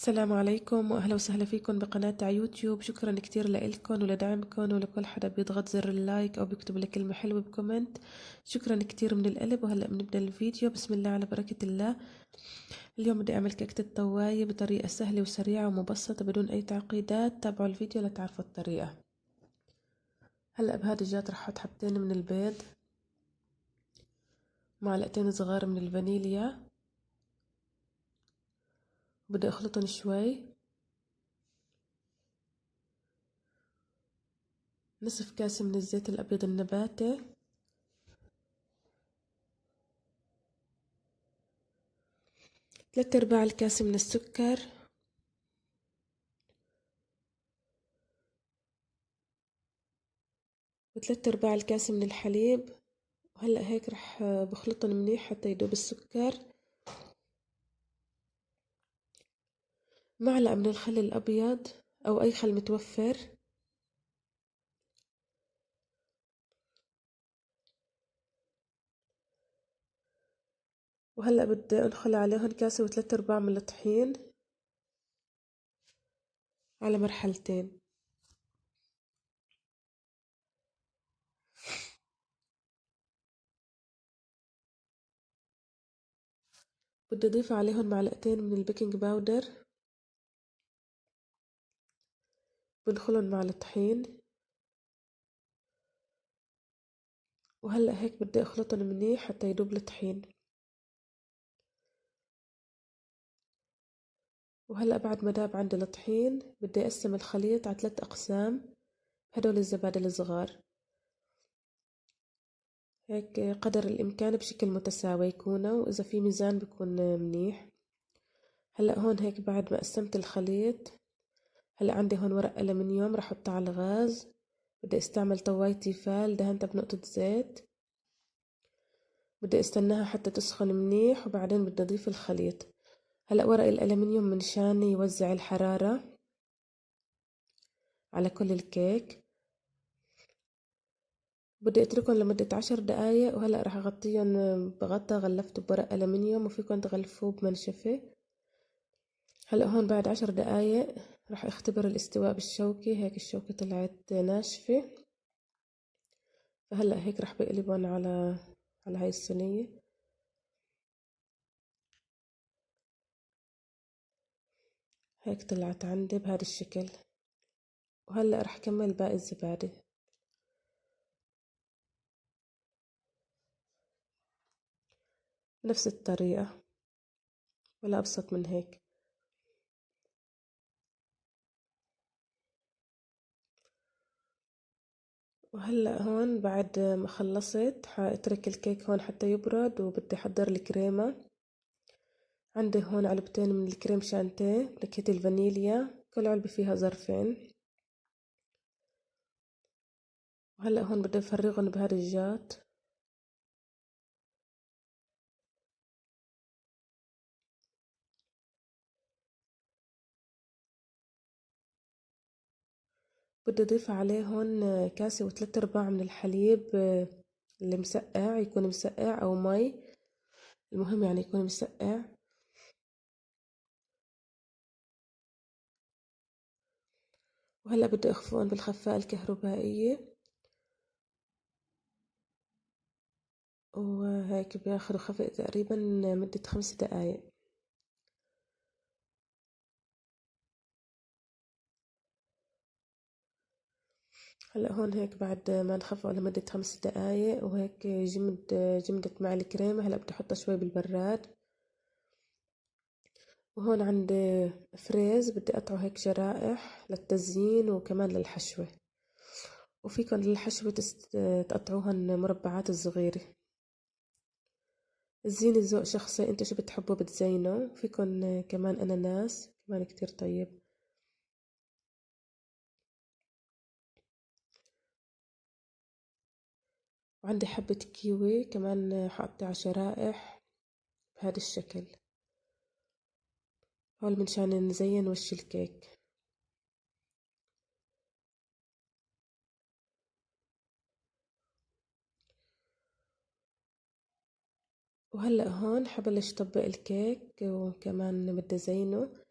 السلام عليكم وأهلا وسهلا فيكم بقناة على يوتيوب. شكرا كتير لإلكم ولدعمكم ولكل حدا بيضغط زر اللايك أو بيكتب لك كلمة حلوة بكومنت. شكرا كتير من القلب. وهلأ بنبدأ الفيديو. بسم الله على بركة الله. اليوم بدي أعمل كيكة الطواية بطريقة سهلة وسريعة ومبسطة بدون أي تعقيدات. تابعوا الفيديو لتعرفوا الطريقة. هلأ بهذا الجات رح أحط حبتين من البيض، معلقتين صغار من الفانيليا، بدي أخلطهم شوي. نصف كاسة من الزيت الأبيض النباتي، 3/4 الكاسة من السكر، و3/4 الكاسة من الحليب. وهلأ هيك رح بخلطهم منيح حتى يدوب السكر. معلقة من الخل الأبيض أو أي خل متوفر. وهلأ بدي أنخل عليهم كاسة و3/4 من الطحين على مرحلتين. بدي أضيف عليهم معلقتين من البيكنج باودر، بنخلهم مع الطحين. وهلأ هيك بدي أخلطهم منيح حتى يدوب الطحين. وهلأ بعد ما داب عندي الطحين بدي أقسم الخليط على 3 أقسام. هدول الزبادي الصغار هيك قدر الإمكان بشكل متساوي يكونوا، وإذا في ميزان بيكون منيح. هلأ هون هيك بعد ما قسمت الخليط، هلأ عندي هون ورق ألمنيوم رح أحطه على الغاز. بدي استعمل طواية تيفال دهنتها بنقطة زيت. بدي استناها حتى تسخن منيح وبعدين بدي أضيف الخليط. هلأ ورق الألمنيوم منشان يوزع الحرارة على كل الكيك. بدي اتركهم لمدة 10 دقايق. وهلأ رح اغطيهم بغطا غلفته بورق ألمنيوم، وفيكن تغلفوه بمنشفة. هلأ هون بعد 10 دقايق رح اختبر الاستواء بالشوكة. هيك الشوكة طلعت ناشفة. فهلأ هيك رح بقلبهم على هاي الصينية. هيك طلعت عندي بهذا الشكل. وهلأ رح كمل باقي الزبادي نفس الطريقة ولا أبسط من هيك. وهلأ هون بعد ما خلصت حاترك الكيك هون حتى يبرد، وبدي أحضر الكريمة. عندي هون علبتين من الكريم شانتيه نكهة الفانيليا، كل علبة فيها ظرفين. وهلأ هون بدي أفرغهم بهذا الجات. بدي أضيف عليهن كاسة و3/4 من الحليب اللي مسقع، يكون مسقع أو مي، المهم يعني يكون مسقع. وهلأ بدي أخفقهم بالخفاقة الكهربائية. وهيك بياخدوا خفق تقريبا مدة 5 دقايق. هلأ هون هيك بعد ما نخفقوا لمدة 5 دقايق وهيك جمدت مع الكريمة. هلأ بدي أحطها شوي بالبراد. وهون عندي فريز بدي أقطعه هيك شرائح للتزيين وكمان للحشوة. وفيكن للحشوة تقطعوهن مربعات صغيرة. الزينة ذوق شخصي، انتو شو بتحبوا بتزينوا. فيكن كمان أناناس كمان كتير طيب. وعندي حبة كيوي كمان حقطع شرائح بهذا الشكل، هول منشان نزين وش الكيك. وهلأ هون حبلش طبق الكيك وكمان بدي زينه.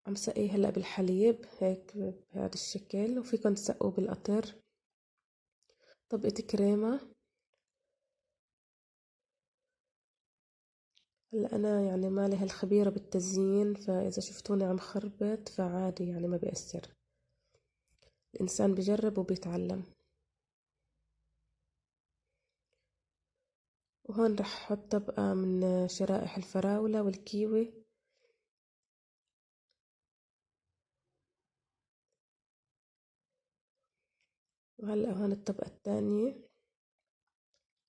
عم سقيه هلأ بالحليب هيك بهذا الشكل، وفيكن تسقوه بالقطر. طبقة كريمة. هلا أنا يعني مالي هالخبيرة بالتزيين، فإذا شفتوني عم خربط فعادي يعني ما بيأثر، الإنسان بجرب وبيتعلم. وهون رح أحط طبقة من شرائح الفراولة والكيوي. وهلأ هون الطبقة الثانية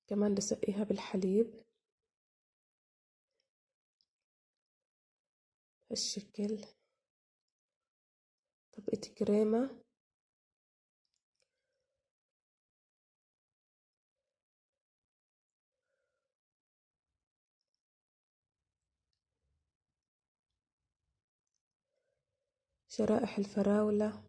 كمان بسقيها بالحليب هالشكل. طبقة كريمة. شرائح الفراولة.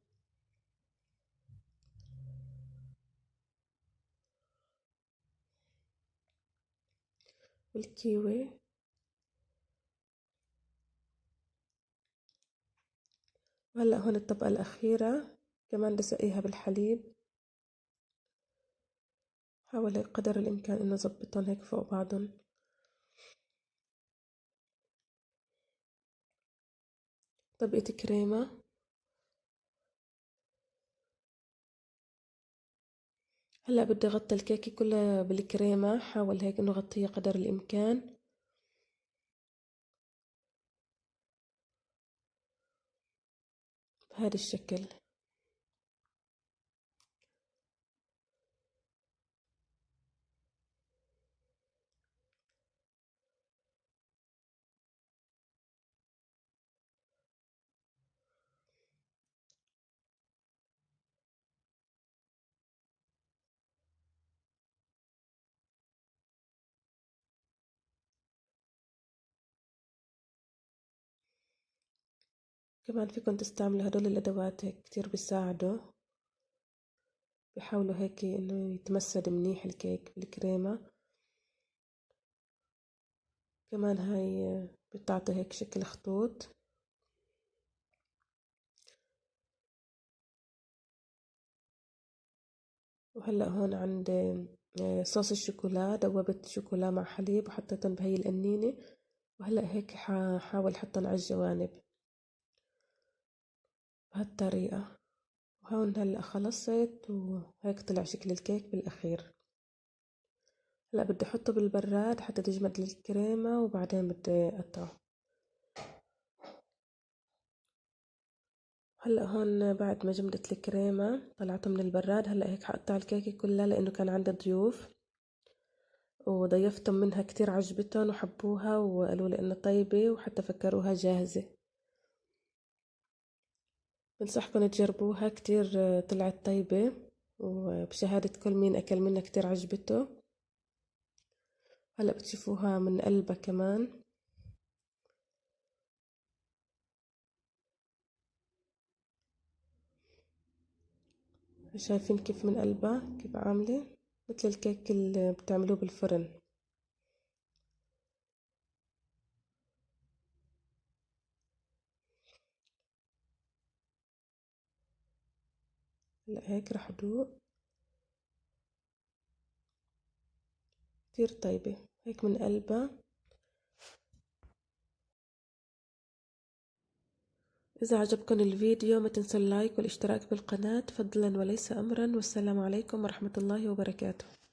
والكيوي. وهلأ هون الطبقة الأخيرة كمان بسقيها بالحليب. حاول قدر الإمكان إنه أظبطهم هيك فوق بعضهم. طبقة كريمة. هلأ بدي أغطي الكيكة كلها بالكريمة، حاول هيك إنه أغطيها قدر الإمكان بهذا الشكل. كمان فيكن تستعملوا هدول الأدوات هيك كتير بيساعدوا، بيحاولوا هيك إنه يتمسد منيح الكيك بالكريمة. كمان هاي بتعطي هيك شكل خطوط. وهلأ هون عندي صوص الشوكولا، دوبت شوكولا مع حليب وحطيتهم بهي القنينة. وهلأ هيك حاول حطهم على الجوانب بهالطريقة. وهون هلأ خلصت وهيك طلع شكل الكيك بالأخير. هلأ بدي أحطه بالبراد حتى تجمد الكريمة وبعدين بدي أقطعه. هلأ هون بعد ما جمدت الكريمة طلعتها من البراد. هلأ هيك حقطع الكيكة كلها لأنه كان عندي ضيوف وضيفتهم منها كتير عجبتهم وحبوها وقالوا لي إنها طيبة وحتى فكروها جاهزة. بنصحكم تجربوها كتير طلعت طيبة، وبشهادة كل مين أكل منها كتير عجبته. هلأ بتشوفوها من قلبها كمان. شايفين كيف من قلبها كيف عاملة مثل الكيك اللي بتعملوه بالفرن. هلأ هيك رح أدوق. كتير طيبة هيك من قلبها. إذا عجبكم الفيديو ما تنسوا اللايك والاشتراك بالقناة فضلا وليس أمرا، والسلام عليكم ورحمة الله وبركاته.